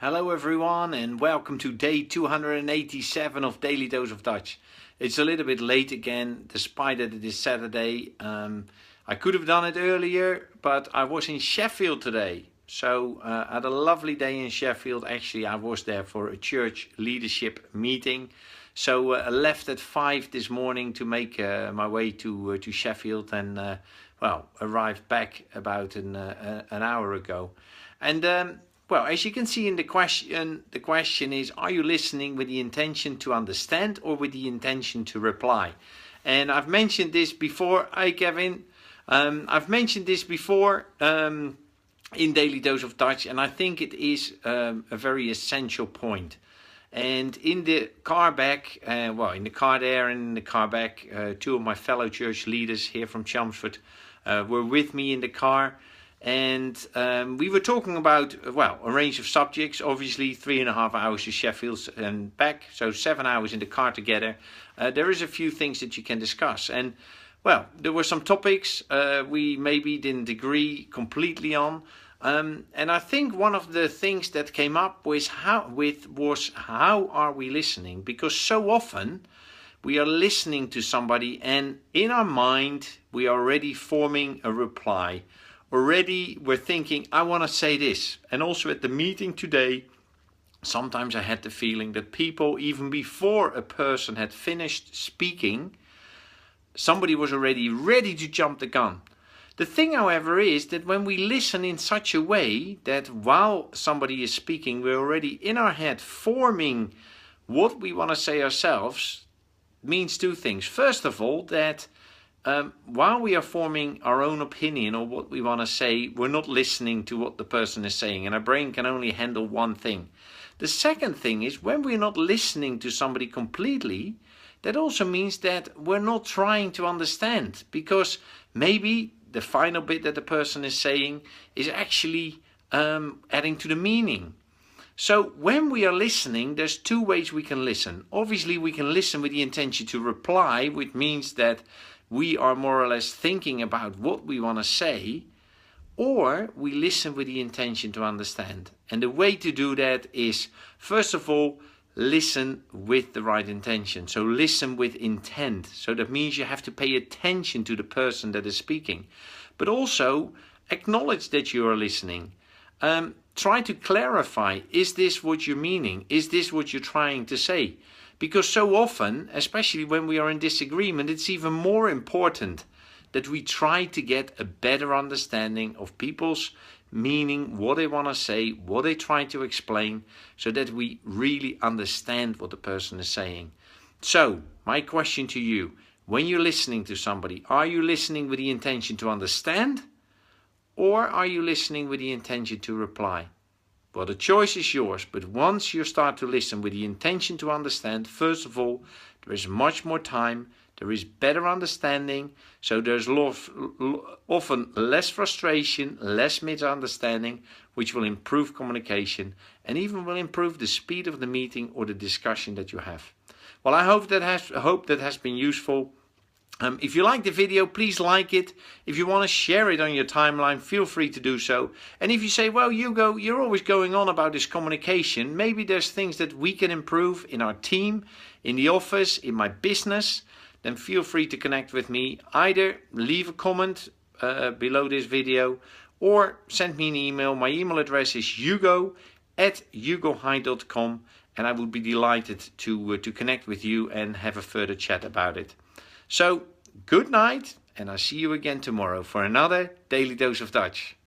Hello everyone and welcome to day 287 of Daily Dose of Dutch. It's a little bit late again, despite that it is Saturday. I could have done it earlier, but I was in Sheffield today. So I had a lovely day in Sheffield. Actually, I was there for a church leadership meeting. So I left at 5 this morning to make my way to Sheffield and arrived back about an hour ago. And well, as you can see in the question is, are you listening with the intention to understand or with the intention to reply? And I've mentioned this before. Hi, Kevin. I've mentioned this before in Daily Dose of Dutch, and I think it is a very essential point. And in the car back, in the car there and in the car back, two of my fellow church leaders here from Chelmsford were with me in the car. And we were talking about, a range of subjects, obviously 3.5 hours to Sheffield and back, so 7 hours in the car together. There is a few things that you can discuss. And, well, there were some topics we maybe didn't agree completely on. And I think one of the things that came up was how are we listening? Because so often we are listening to somebody and in our mind we are already forming a reply. Already we're thinking, I want to say this. And also at the meeting today, sometimes I had the feeling that people, even before a person had finished speaking, somebody was already ready to jump the gun. The thing, however, is that when we listen in such a way that while somebody is speaking, we're already in our head forming what we want to say ourselves, means two things. First of all, that while we are forming our own opinion or what we want to say, we're not listening to what the person is saying, and our brain can only handle one thing. The second thing is, when we're not listening to somebody completely, that also means that we're not trying to understand, because maybe the final bit that the person is saying is actually adding to the meaning. So when we are listening, there's two ways we can listen. Obviously, we can listen with the intention to reply, which means that we are more or less thinking about what we want to say, or we listen with the intention to understand. And the way to do that is, first of all, listen with the right intention. So listen with intent. So that means you have to pay attention to the person that is speaking, but also acknowledge that you are listening. Try to clarify, is this what you're meaning? Is this what you're trying to say? Because so often, especially when we are in disagreement, it's even more important that we try to get a better understanding of people's meaning, what they want to say, what they try to explain, so that we really understand what the person is saying. So, my question to you, when you're listening to somebody, are you listening with the intention to understand, or are you listening with the intention to reply? Well, the choice is yours, but once you start to listen with the intention to understand, first of all, there is much more time, there is better understanding, so there's often less frustration, less misunderstanding, which will improve communication and even will improve the speed of the meeting or the discussion that you have. Well, I hope that has been useful. If you like the video, please like it. If you want to share it on your timeline, feel free to do so. And if you say, well, Hugo, you're always going on about this communication, maybe there's things that we can improve in our team, in the office, in my business, then feel free to connect with me. Either leave a comment below this video or send me an email. My email address is hugo@hugohigh.com, and I would be delighted to connect with you and have a further chat about it. So, good night, and I'll see you again tomorrow for another Daily Dose of Dutch.